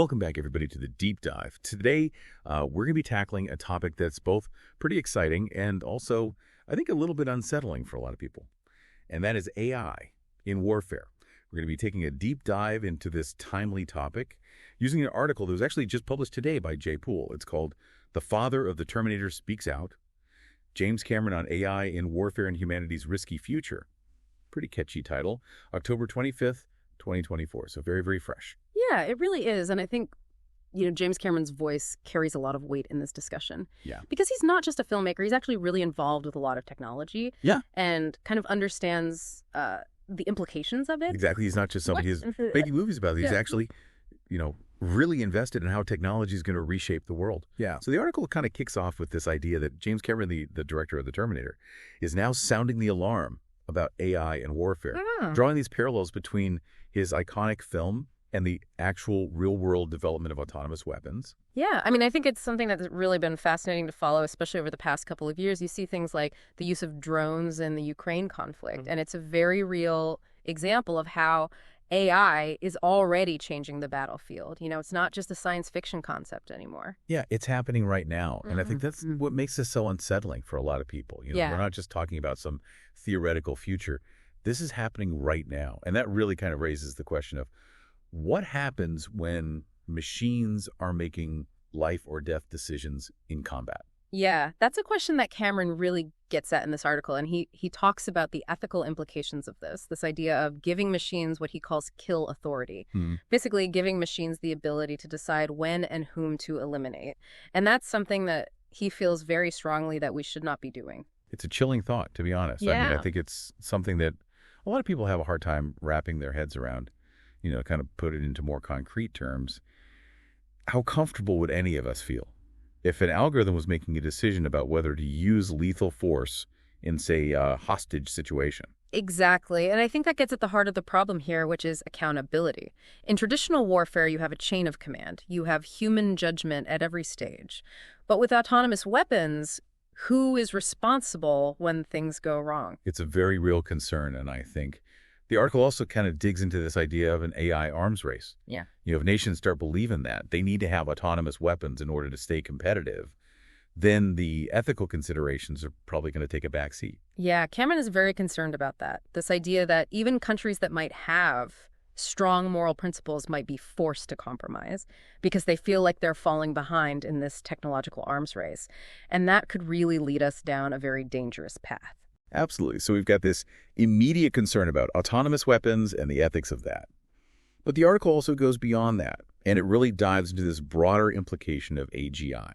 Welcome back, everybody, to the Deep Dive. Today, we're going to be tackling a topic that's both pretty exciting and also, I think, a little bit unsettling for a lot of people, and that is AI in warfare. We're going to be taking a deep dive into this timely topic using an article that was actually just published today by Jay Poole. It's called "The Father of the Terminator Speaks Out, James Cameron on AI in Warfare and Humanity's Risky Future." Pretty catchy title. October 25th, 2024. So very, very fresh. Yeah, it really is. And I think, James Cameron's voice carries a lot of weight in this discussion. Yeah. Because he's not just a filmmaker. He's actually really involved with a lot of technology. Yeah. And kind of understands the implications of it. Exactly. He's not just somebody who's making movies about it. He's actually, really invested in how technology is going to reshape the world. Yeah. So the article kind of kicks off with this idea that James Cameron, the director of the Terminator, is now sounding the alarm about AI and warfare, drawing these parallels between his iconic film and the actual real-world development of autonomous weapons. Yeah, I mean, I think it's something that's really been fascinating to follow, especially over the past couple of years. You see things like the use of drones in the Ukraine conflict, and it's a very real example of how AI is already changing the battlefield. It's not just a science fiction concept anymore. Yeah, it's happening right now. And I think that's what makes this so unsettling for a lot of people. We're not just talking about some theoretical future. This is happening right now. And that really kind of raises the question of what happens when machines are making life or death decisions in combat? Yeah, that's a question that Cameron really gets at in this article, and he talks about the ethical implications of this idea of giving machines what he calls kill authority, basically giving machines the ability to decide when and whom to eliminate. And that's something that he feels very strongly that we should not be doing. It's a chilling thought, to be honest. Yeah. I mean, I think it's something that a lot of people have a hard time wrapping their heads around, kind of put it into more concrete terms. How comfortable would any of us feel if an algorithm was making a decision about whether to use lethal force in, say, a hostage situation? Exactly. And I think that gets at the heart of the problem here, which is accountability. In traditional warfare, you have a chain of command. You have human judgment at every stage. But with autonomous weapons, who is responsible when things go wrong? It's a very real concern, and I think the article also kind of digs into this idea of an AI arms race. Yeah. If nations start believing that they need to have autonomous weapons in order to stay competitive, then the ethical considerations are probably going to take a back seat. Yeah, Cameron is very concerned about that. This idea that even countries that might have strong moral principles might be forced to compromise because they feel like they're falling behind in this technological arms race. And that could really lead us down a very dangerous path. Absolutely. So we've got this immediate concern about autonomous weapons and the ethics of that. But the article also goes beyond that, and it really dives into this broader implication of AGI,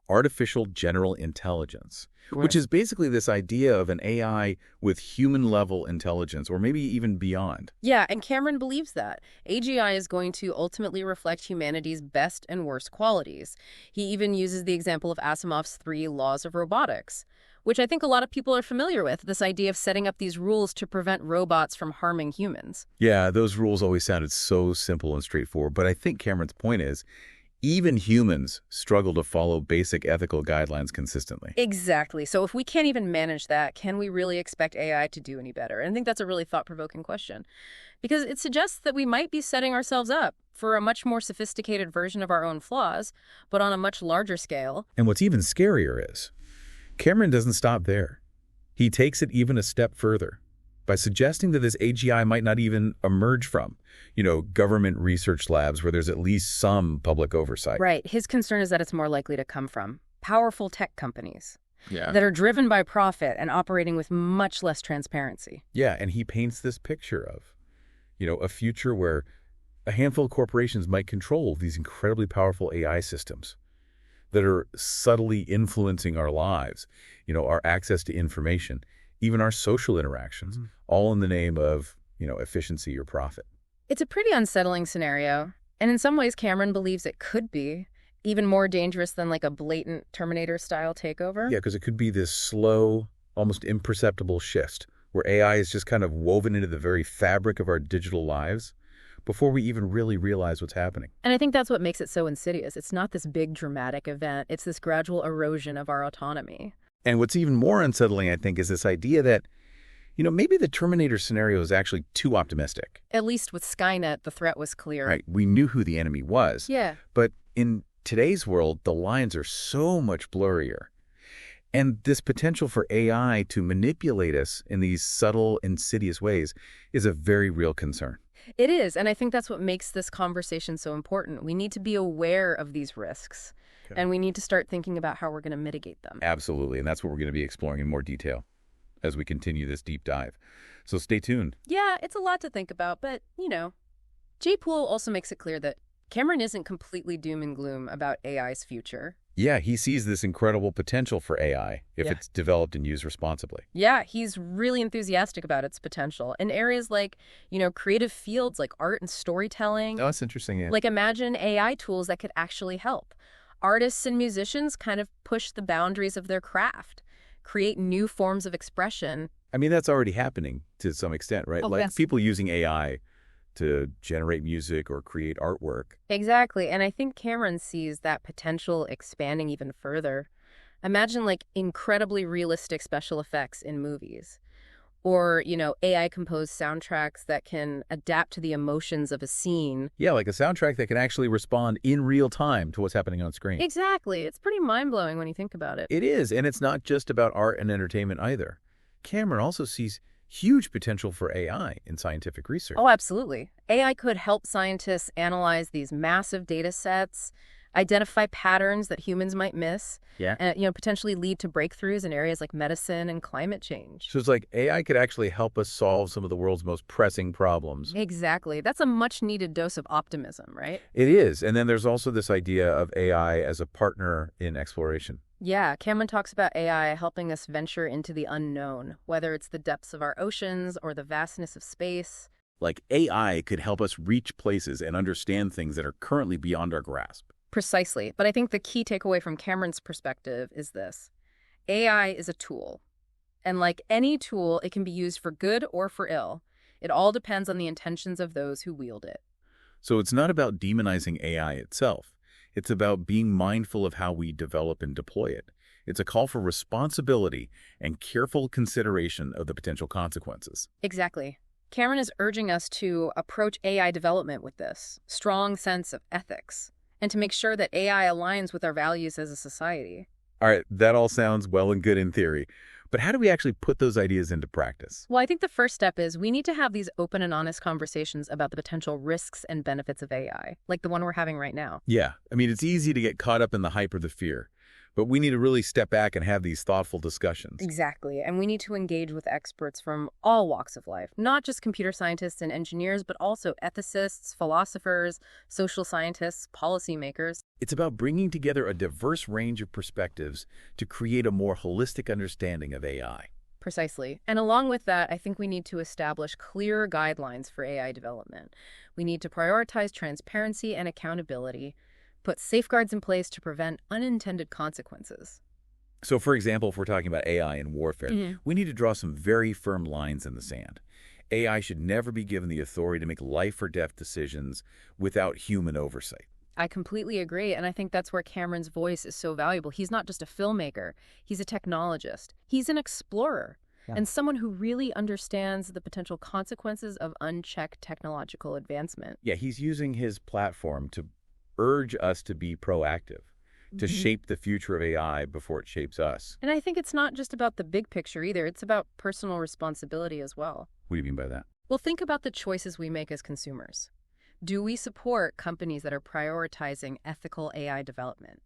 artificial general intelligence, which is basically this idea of an AI with human-level intelligence, or maybe even beyond. Yeah, and Cameron believes that. AGI is going to ultimately reflect humanity's best and worst qualities. He even uses the example of Asimov's 3 laws of robotics, which I think a lot of people are familiar with, this idea of setting up these rules to prevent robots from harming humans. Yeah, those rules always sounded so simple and straightforward, but I think Cameron's point is even humans struggle to follow basic ethical guidelines consistently. Exactly. So if we can't even manage that, can we really expect AI to do any better? And I think that's a really thought-provoking question, because it suggests that we might be setting ourselves up for a much more sophisticated version of our own flaws, but on a much larger scale. And what's even scarier is Cameron doesn't stop there. He takes it even a step further by suggesting that this AGI might not even emerge from, government research labs where there's at least some public oversight. Right. His concern is that it's more likely to come from powerful tech companies that are driven by profit and operating with much less transparency. Yeah, and he paints this picture of, a future where a handful of corporations might control these incredibly powerful AI systems that are subtly influencing our lives, our access to information, even our social interactions, all in the name of, efficiency or profit. It's a pretty unsettling scenario. And in some ways, Cameron believes it could be even more dangerous than like a blatant Terminator-style takeover. Yeah, because it could be this slow, almost imperceptible shift where AI is just kind of woven into the very fabric of our digital lives before we even really realize what's happening. And I think that's what makes it so insidious. It's not this big dramatic event. It's this gradual erosion of our autonomy. And what's even more unsettling, I think, is this idea that, Maybe the Terminator scenario is actually too optimistic. At least with Skynet, the threat was clear. Right. We knew who the enemy was. Yeah. But in today's world, the lines are so much blurrier. And this potential for AI to manipulate us in these subtle, insidious ways is a very real concern. It is, and I think that's what makes this conversation so important. We need to be aware of these risks, and we need to start thinking about how we're going to mitigate them. Absolutely, and that's what we're going to be exploring in more detail as we continue this deep dive. So stay tuned. Yeah, it's a lot to think about, but, Jay Poole also makes it clear that Cameron isn't completely doom and gloom about AI's future. Yeah, he sees this incredible potential for AI if it's developed and used responsibly. Yeah, he's really enthusiastic about its potential in areas like, creative fields like art and storytelling. Oh, that's interesting. Yeah. Like imagine AI tools that could actually help. Artists and musicians kind of push the boundaries of their craft, create new forms of expression. I mean, that's already happening to some extent, right? Yes. People using AI to generate music or create artwork. Exactly, and I think Cameron sees that potential expanding even further. Imagine incredibly realistic special effects in movies. Or, AI-composed soundtracks that can adapt to the emotions of a scene. Yeah, like a soundtrack that can actually respond in real time to what's happening on screen. Exactly. It's pretty mind-blowing when you think about it. It is, and it's not just about art and entertainment either. Cameron also sees huge potential for AI in scientific research. Oh, absolutely. AI could help scientists analyze these massive data sets, identify patterns that humans might miss, and potentially lead to breakthroughs in areas like medicine and climate change. So it's like AI could actually help us solve some of the world's most pressing problems. Exactly. That's a much-needed dose of optimism, right? It is. And then there's also this idea of AI as a partner in exploration. Yeah, Cameron talks about AI helping us venture into the unknown, whether it's the depths of our oceans or the vastness of space. Like AI could help us reach places and understand things that are currently beyond our grasp. Precisely. But I think the key takeaway from Cameron's perspective is this. AI is a tool. And like any tool, it can be used for good or for ill. It all depends on the intentions of those who wield it. So it's not about demonizing AI itself. It's about being mindful of how we develop and deploy it. It's a call for responsibility and careful consideration of the potential consequences. Exactly. Cameron is urging us to approach AI development with this strong sense of ethics and to make sure that AI aligns with our values as a society. All right, that all sounds well and good in theory. But how do we actually put those ideas into practice? Well, I think the first step is we need to have these open and honest conversations about the potential risks and benefits of AI, like the one we're having right now. Yeah, I mean, it's easy to get caught up in the hype or the fear, but we need to really step back and have these thoughtful discussions. Exactly, and we need to engage with experts from all walks of life, not just computer scientists and engineers, but also ethicists, philosophers, social scientists, policymakers. It's about bringing together a diverse range of perspectives to create a more holistic understanding of AI. Precisely. And along with that, I think we need to establish clearer guidelines for AI development. We need to prioritize transparency and accountability, put safeguards in place to prevent unintended consequences. So, for example, if we're talking about AI in warfare, we need to draw some very firm lines in the sand. AI should never be given the authority to make life or death decisions without human oversight. I completely agree, and I think that's where Cameron's voice is so valuable. He's not just a filmmaker, he's a technologist. He's an explorer, and someone who really understands the potential consequences of unchecked technological advancement. Yeah, he's using his platform to urge us to be proactive, to shape the future of AI before it shapes us. And I think it's not just about the big picture either. It's about personal responsibility as well. What do you mean by that? Well, think about the choices we make as consumers. Do we support companies that are prioritizing ethical AI development?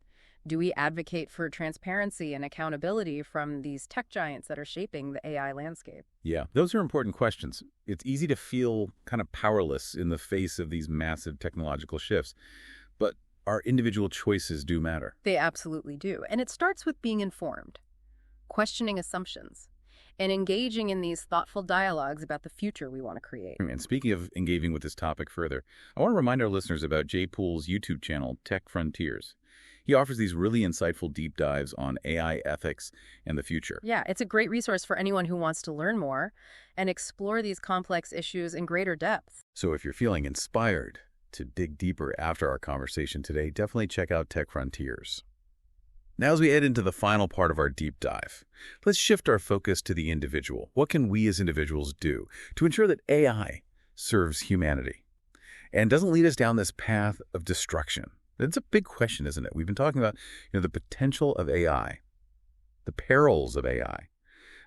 Do we advocate for transparency and accountability from these tech giants that are shaping the AI landscape? Yeah, those are important questions. It's easy to feel kind of powerless in the face of these massive technological shifts. But our individual choices do matter. They absolutely do. And it starts with being informed, questioning assumptions, and engaging in these thoughtful dialogues about the future we want to create. And speaking of engaging with this topic further, I want to remind our listeners about Jay Poole's YouTube channel, Tech Frontiers. He offers these really insightful deep dives on AI ethics and the future. Yeah, it's a great resource for anyone who wants to learn more and explore these complex issues in greater depth. So if you're feeling inspired to dig deeper after our conversation today, definitely check out Tech Frontiers. Now as we head into the final part of our deep dive, let's shift our focus to the individual. What can we as individuals do to ensure that AI serves humanity and doesn't lead us down this path of destruction? It's a big question, isn't it? We've been talking about, the potential of AI, the perils of AI,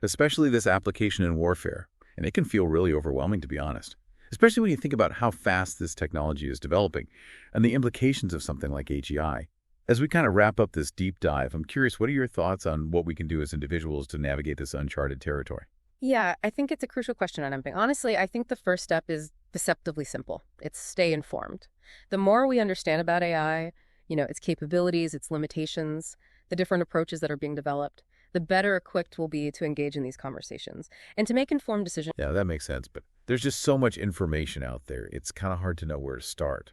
especially this application in warfare. And it can feel really overwhelming, to be honest, especially when you think about how fast this technology is developing and the implications of something like AGI. As we kind of wrap up this deep dive, I'm curious, what are your thoughts on what we can do as individuals to navigate this uncharted territory? Yeah, I think it's a crucial question, and honestly, I think the first step is deceptively simple. It's stay informed. The more we understand about AI, its capabilities, its limitations, the different approaches that are being developed, the better equipped we'll be to engage in these conversations and to make informed decisions. Yeah, that makes sense, but there's just so much information out there. It's kind of hard to know where to start.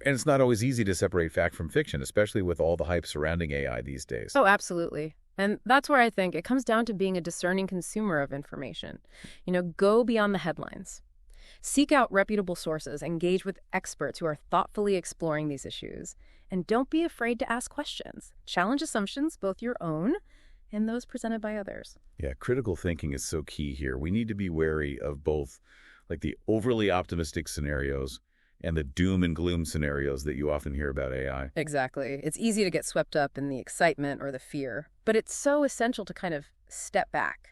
And it's not always easy to separate fact from fiction, especially with all the hype surrounding AI these days. Oh, absolutely. And that's where I think it comes down to being a discerning consumer of information. Go beyond the headlines. Seek out reputable sources, engage with experts who are thoughtfully exploring these issues, and don't be afraid to ask questions. Challenge assumptions, both your own and those presented by others. Yeah, critical thinking is so key here. We need to be wary of both the overly optimistic scenarios and the doom and gloom scenarios that you often hear about AI. Exactly. It's easy to get swept up in the excitement or the fear, but it's so essential to kind of step back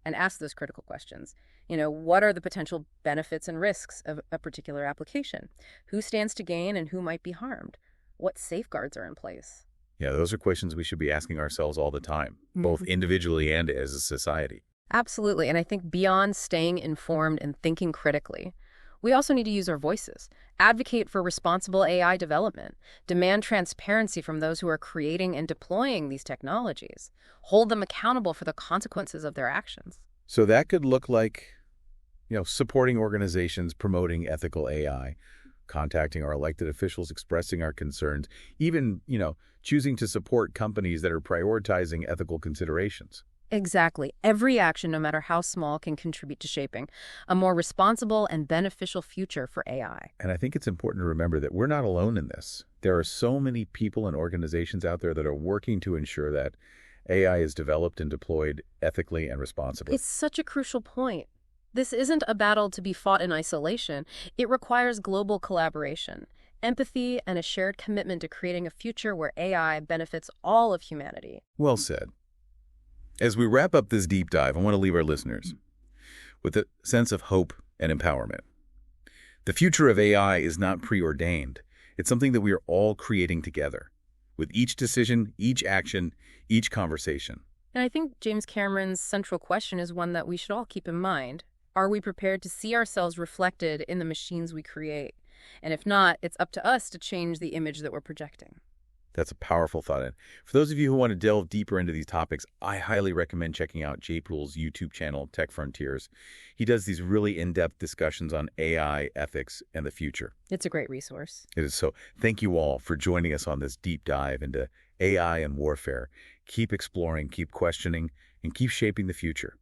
and ask those critical questions. What are the potential benefits and risks of a particular application? Who stands to gain and who might be harmed? What safeguards are in place? Yeah, those are questions we should be asking ourselves all the time, both individually and as a society. Absolutely. And I think beyond staying informed and thinking critically, we also need to use our voices, advocate for responsible AI development, demand transparency from those who are creating and deploying these technologies, hold them accountable for the consequences of their actions. So that could look like, supporting organizations promoting ethical AI, contacting our elected officials, expressing our concerns, even, choosing to support companies that are prioritizing ethical considerations. Exactly. Every action, no matter how small, can contribute to shaping a more responsible and beneficial future for AI. And I think it's important to remember that we're not alone in this. There are so many people and organizations out there that are working to ensure that AI is developed and deployed ethically and responsibly. It's such a crucial point. This isn't a battle to be fought in isolation. It requires global collaboration, empathy, and a shared commitment to creating a future where AI benefits all of humanity. Well said. As we wrap up this deep dive, I want to leave our listeners with a sense of hope and empowerment. The future of AI is not preordained. It's something that we are all creating together, with each decision, each action, each conversation. And I think James Cameron's central question is one that we should all keep in mind. Are we prepared to see ourselves reflected in the machines we create? And if not, it's up to us to change the image that we're projecting. That's a powerful thought. And for those of you who want to delve deeper into these topics, I highly recommend checking out Jay Poole's YouTube channel, Tech Frontiers. He does these really in-depth discussions on AI, ethics, and the future. It's a great resource. It is. So thank you all for joining us on this deep dive into AI and warfare. Keep exploring, keep questioning, and keep shaping the future.